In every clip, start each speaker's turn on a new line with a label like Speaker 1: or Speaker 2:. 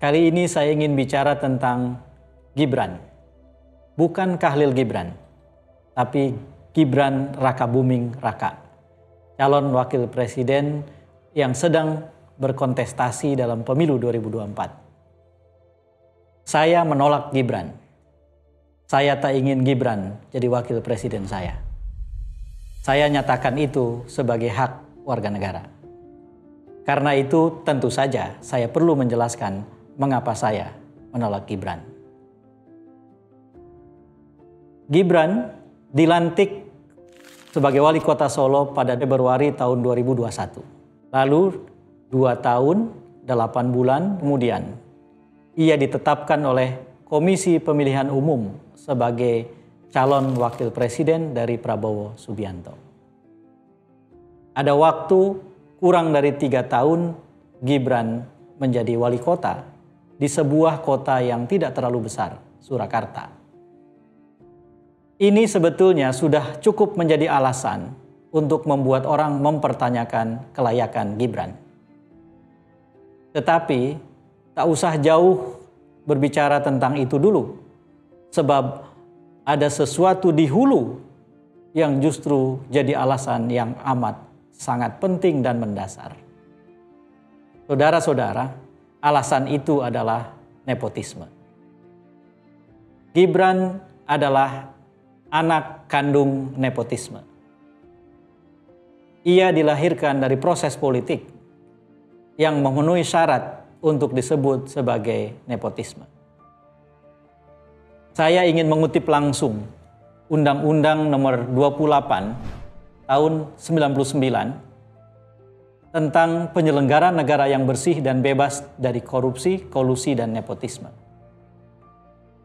Speaker 1: Kali ini saya ingin bicara tentang Gibran. Bukan Khalil Gibran, tapi Gibran Rakabuming Raka, calon wakil presiden yang sedang berkontestasi dalam pemilu 2024. Saya menolak Gibran. Saya tak ingin Gibran jadi wakil presiden saya. Saya nyatakan itu sebagai hak warga negara. Karena itu tentu saja saya perlu menjelaskan mengapa saya menolak Gibran. Gibran dilantik sebagai wali kota Solo pada Februari tahun 2021. Lalu 2 tahun 8 bulan kemudian ia ditetapkan oleh Komisi Pemilihan Umum sebagai calon wakil presiden dari Prabowo Subianto. Ada waktu kurang dari 3 tahun Gibran menjadi wali kota di sebuah kota yang tidak terlalu besar, Surakarta. Ini sebetulnya sudah cukup menjadi alasan untuk membuat orang mempertanyakan kelayakan Gibran. Tetapi tak usah jauh berbicara tentang itu dulu, sebab ada sesuatu di hulu yang justru jadi alasan yang amat sangat penting dan mendasar. Saudara-saudara, alasan itu adalah nepotisme. Gibran adalah anak kandung nepotisme. Ia dilahirkan dari proses politik yang memenuhi syarat untuk disebut sebagai nepotisme. Saya ingin mengutip langsung Undang-Undang Nomor 28 Tahun 99 tentang penyelenggaraan negara yang bersih dan bebas dari korupsi, kolusi, dan nepotisme.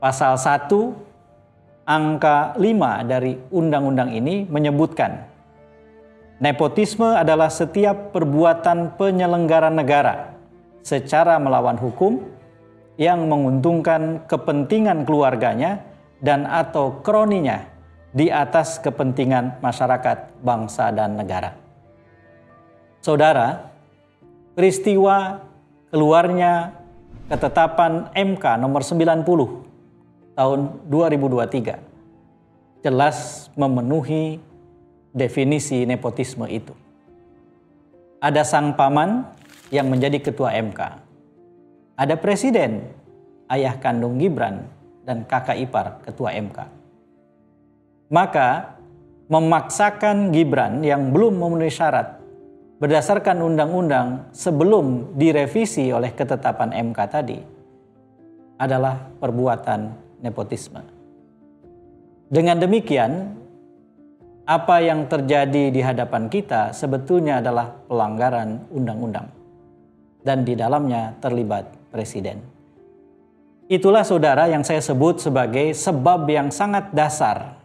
Speaker 1: Pasal 1 angka 5 dari undang-undang ini menyebutkan nepotisme adalah setiap perbuatan penyelenggara negara secara melawan hukum yang menguntungkan kepentingan keluarganya dan atau kroninya di atas kepentingan masyarakat, bangsa, dan negara. Saudara, peristiwa keluarnya ketetapan MK nomor 90 tahun 2023 jelas memenuhi definisi nepotisme itu. Ada sang paman yang menjadi ketua MK. Ada presiden, ayah kandung Gibran, dan kakak ipar ketua MK. Maka memaksakan Gibran yang belum memenuhi syarat berdasarkan undang-undang sebelum direvisi oleh ketetapan MK tadi adalah perbuatan nepotisme. Dengan demikian, apa yang terjadi di hadapan kita sebetulnya adalah pelanggaran undang-undang dan di dalamnya terlibat presiden. Itulah saudara yang saya sebut sebagai sebab yang sangat dasar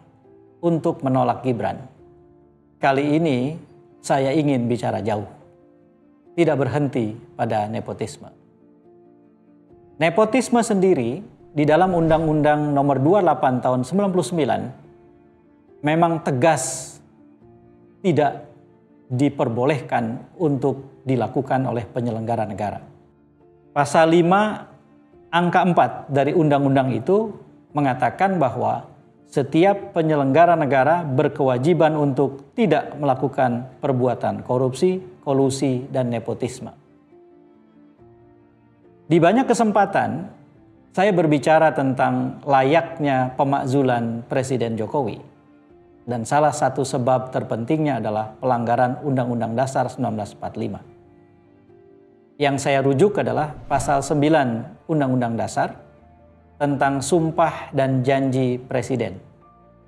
Speaker 1: untuk menolak Gibran. Kali ini saya ingin bicara jauh, tidak berhenti pada nepotisme. Nepotisme sendiri di dalam Undang-Undang Nomor 28 tahun 99 memang tegas tidak diperbolehkan untuk dilakukan oleh penyelenggara negara. Pasal 5 angka 4 dari undang-undang itu mengatakan bahwa setiap penyelenggara negara berkewajiban untuk tidak melakukan perbuatan korupsi, kolusi, dan nepotisme. Di banyak kesempatan saya berbicara tentang layaknya pemakzulan Presiden Jokowi. Dan salah satu sebab terpentingnya adalah pelanggaran Undang-Undang Dasar 1945. Yang saya rujuk adalah pasal 9 Undang-Undang Dasar tentang sumpah dan janji presiden.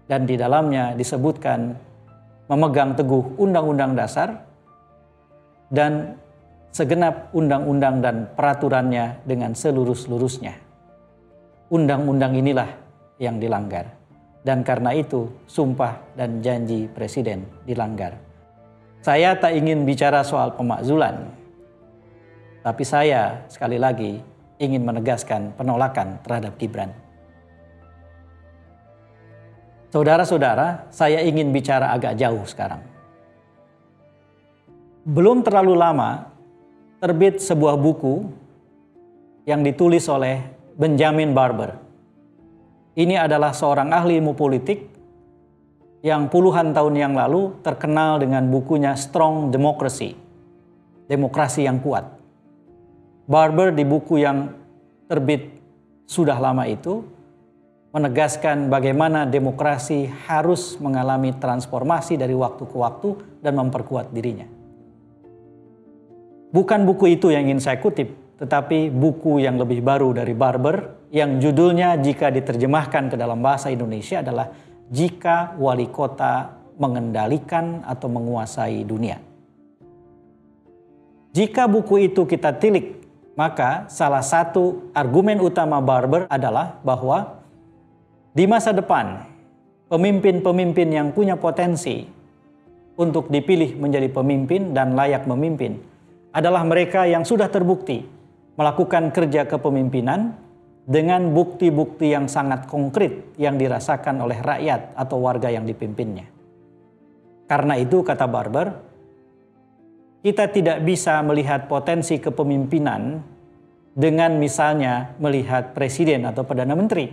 Speaker 1: Dan di dalamnya disebutkan memegang teguh Undang-Undang Dasar dan segenap undang-undang dan peraturannya dengan seluruh-seluruhnya. Undang-undang inilah yang dilanggar. Dan karena itu sumpah dan janji presiden dilanggar. Saya tak ingin bicara soal pemakzulan, tapi saya sekali lagi ingin menegaskan penolakan terhadap Gibran. Saudara-saudara, saya ingin bicara agak jauh sekarang. Belum terlalu lama terbit sebuah buku yang ditulis oleh Benjamin Barber. Ini adalah seorang ahli ilmu politik yang puluhan tahun yang lalu terkenal dengan bukunya Strong Democracy, Demokrasi yang Kuat. Barber di buku yang terbit sudah lama itu menegaskan bagaimana demokrasi harus mengalami transformasi dari waktu ke waktu dan memperkuat dirinya. Bukan buku itu yang ingin saya kutip, tetapi buku yang lebih baru dari Barber yang judulnya jika diterjemahkan ke dalam bahasa Indonesia adalah Jika Wali Kota Mengendalikan atau Menguasai Dunia. Jika buku itu kita tilik, maka salah satu argumen utama Barber adalah bahwa di masa depan, pemimpin-pemimpin yang punya potensi untuk dipilih menjadi pemimpin dan layak memimpin adalah mereka yang sudah terbukti melakukan kerja kepemimpinan dengan bukti-bukti yang sangat konkret yang dirasakan oleh rakyat atau warga yang dipimpinnya. Karena itu, kata Barber, kita tidak bisa melihat potensi kepemimpinan dengan misalnya melihat presiden atau perdana menteri.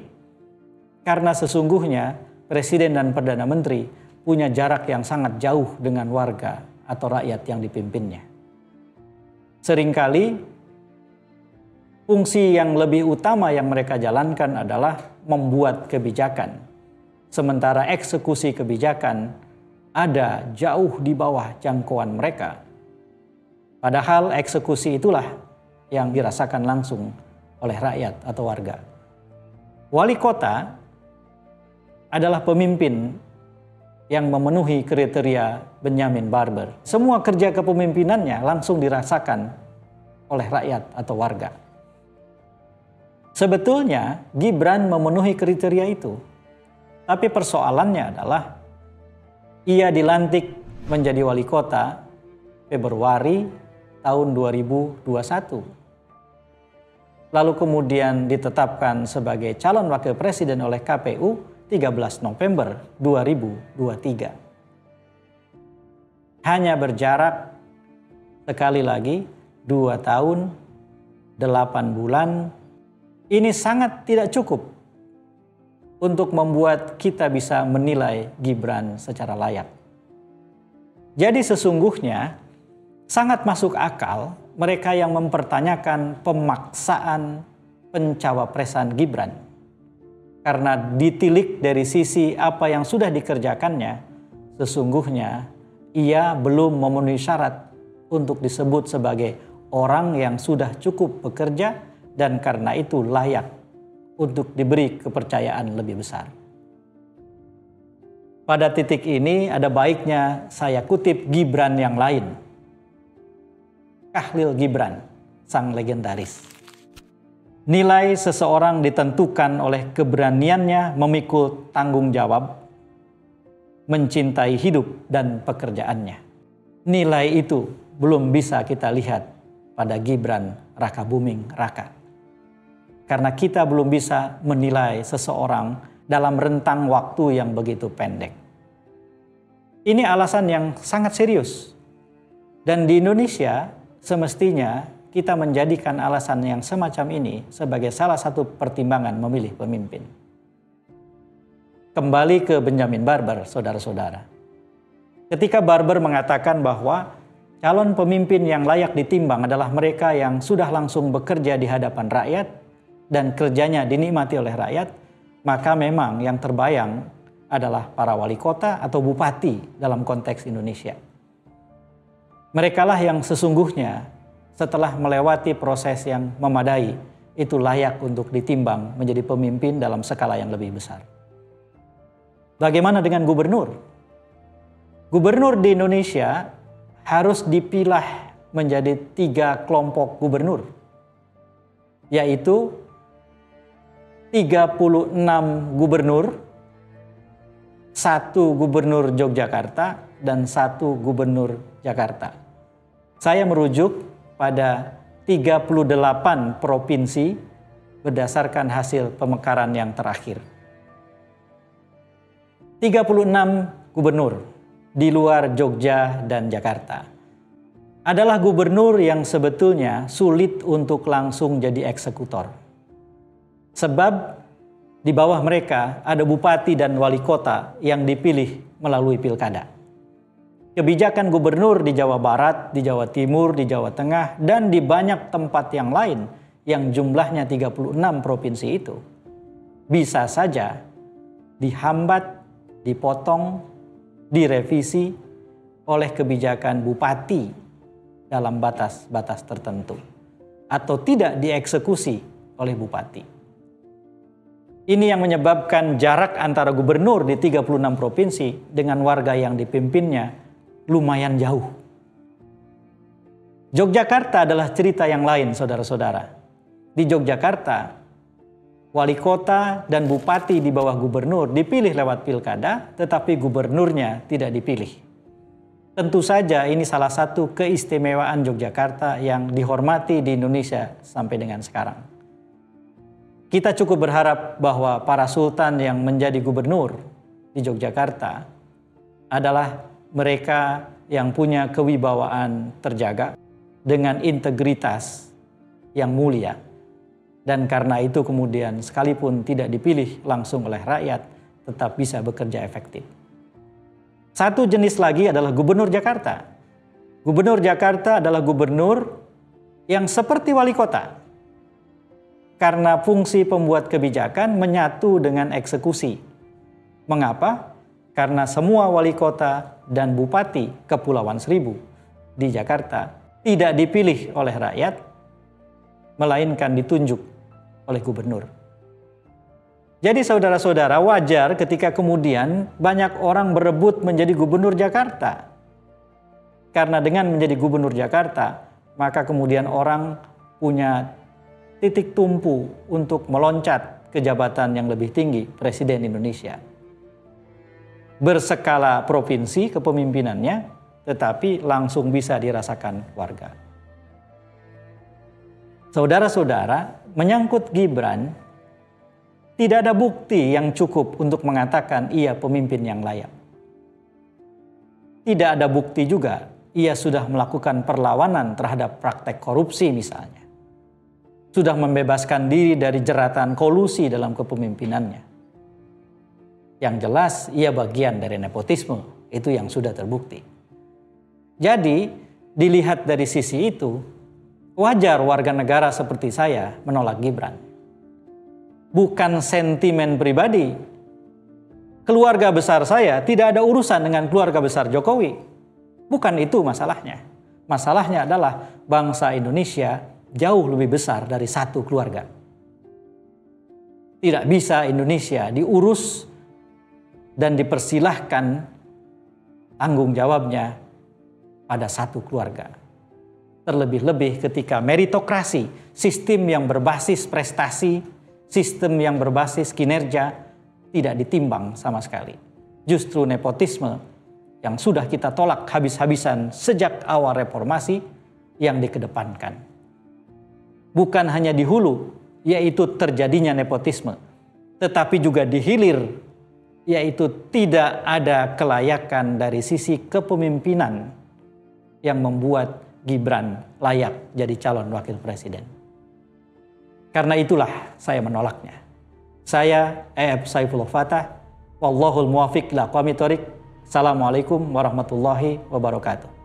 Speaker 1: Karena sesungguhnya presiden dan perdana menteri punya jarak yang sangat jauh dengan warga atau rakyat yang dipimpinnya. Seringkali fungsi yang lebih utama yang mereka jalankan adalah membuat kebijakan. Sementara eksekusi kebijakan ada jauh di bawah jangkauan mereka. Padahal eksekusi itulah yang dirasakan langsung oleh rakyat atau warga. Wali kota adalah pemimpin yang memenuhi kriteria Benjamin Barber. Semua kerja kepemimpinannya langsung dirasakan oleh rakyat atau warga. Sebetulnya Gibran memenuhi kriteria itu. Tapi persoalannya adalah ia dilantik menjadi wali kota Februari tahun 2021. Lalu kemudian ditetapkan sebagai calon wakil presiden oleh KPU 13 November 2023. Hanya berjarak sekali lagi 2 tahun 8 bulan. Ini sangat tidak cukup untuk membuat kita bisa menilai Gibran secara layak. Jadi sesungguhnya sangat masuk akal mereka yang mempertanyakan pemaksaan pencawapresan Gibran. Karena ditilik dari sisi apa yang sudah dikerjakannya, sesungguhnya ia belum memenuhi syarat untuk disebut sebagai orang yang sudah cukup bekerja dan karena itu layak untuk diberi kepercayaan lebih besar. Pada titik ini ada baiknya saya kutip Gibran yang lain. Khalil Gibran, sang legendaris. Nilai seseorang ditentukan oleh keberaniannya memikul tanggung jawab, mencintai hidup dan pekerjaannya. Nilai itu belum bisa kita lihat pada Gibran Rakabuming Raka. Karena kita belum bisa menilai seseorang dalam rentang waktu yang begitu pendek. Ini alasan yang sangat serius. Dan di Indonesia semestinya kita menjadikan alasan yang semacam ini sebagai salah satu pertimbangan memilih pemimpin. Kembali ke Benjamin Barber, saudara-saudara. Ketika Barber mengatakan bahwa calon pemimpin yang layak ditimbang adalah mereka yang sudah langsung bekerja di hadapan rakyat dan kerjanya dinikmati oleh rakyat, maka memang yang terbayang adalah para wali kota atau bupati dalam konteks Indonesia. Merekalah yang sesungguhnya setelah melewati proses yang memadai, itu layak untuk ditimbang menjadi pemimpin dalam skala yang lebih besar. Bagaimana dengan gubernur? Gubernur di Indonesia harus dipilah menjadi 3 kelompok gubernur, yaitu 36 gubernur, 1 gubernur Yogyakarta, dan 1 gubernur Jakarta. Saya merujuk pada 38 provinsi berdasarkan hasil pemekaran yang terakhir. 36 gubernur di luar Jogja dan Jakarta. adalah gubernur yang sebetulnya sulit untuk langsung jadi eksekutor. Sebab di bawah mereka ada bupati dan wali kota yang dipilih melalui pilkada. Kebijakan gubernur di Jawa Barat, di Jawa Timur, di Jawa Tengah, dan di banyak tempat yang lain yang jumlahnya 36 provinsi itu bisa saja dihambat, dipotong, direvisi oleh kebijakan bupati dalam batas-batas tertentu atau tidak dieksekusi oleh bupati. Ini yang menyebabkan jarak antara gubernur di 36 provinsi dengan warga yang dipimpinnya lumayan jauh. Yogyakarta adalah cerita yang lain, saudara-saudara. Di Yogyakarta, wali kota dan bupati di bawah gubernur dipilih lewat pilkada, tetapi gubernurnya tidak dipilih. Tentu saja ini salah satu keistimewaan Yogyakarta yang dihormati di Indonesia sampai dengan sekarang. Kita cukup berharap bahwa para sultan yang menjadi gubernur di Yogyakarta adalah mereka yang punya kewibawaan terjaga dengan integritas yang mulia. Dan karena itu kemudian sekalipun tidak dipilih langsung oleh rakyat, tetap bisa bekerja efektif. Satu jenis lagi adalah gubernur Jakarta. Gubernur Jakarta adalah gubernur yang seperti wali kota. Karena fungsi pembuat kebijakan menyatu dengan eksekusi. Mengapa? Karena semua wali kota dan bupati Kepulauan Seribu di Jakarta tidak dipilih oleh rakyat, melainkan ditunjuk oleh gubernur. Jadi saudara-saudara, wajar ketika kemudian banyak orang berebut menjadi gubernur Jakarta. Karena dengan menjadi gubernur Jakarta, maka kemudian orang punya titik tumpu untuk meloncat ke jabatan yang lebih tinggi, Presiden Indonesia. Berskala provinsi kepemimpinannya, tetapi langsung bisa dirasakan warga. Saudara-saudara, menyangkut Gibran, tidak ada bukti yang cukup untuk mengatakan ia pemimpin yang layak. Tidak ada bukti juga ia sudah melakukan perlawanan terhadap praktek korupsi misalnya. Sudah membebaskan diri dari jeratan kolusi dalam kepemimpinannya. Yang jelas ia bagian dari nepotisme, itu yang sudah terbukti. Jadi dilihat dari sisi itu, wajar warga negara seperti saya menolak Gibran. Bukan sentimen pribadi. Keluarga besar saya tidak ada urusan dengan keluarga besar Jokowi. Bukan itu masalahnya. Masalahnya adalah bangsa Indonesia jauh lebih besar dari satu keluarga. Tidak bisa Indonesia diurus dan dipersilahkan tanggung jawabnya pada satu keluarga. Terlebih-lebih ketika meritokrasi, sistem yang berbasis prestasi, sistem yang berbasis kinerja tidak ditimbang sama sekali. Justru nepotisme yang sudah kita tolak habis-habisan sejak awal reformasi yang dikedepankan. Bukan hanya di hulu, yaitu terjadinya nepotisme, tetapi juga di hilir, yaitu tidak ada kelayakan dari sisi kepemimpinan yang membuat Gibran layak jadi calon wakil presiden. Karena itulah saya menolaknya. Saya E.F. Saifullah Fatah, wallahul muwafiq ila aqwamit thoriq. Assalamualaikum warahmatullahi wabarakatuh.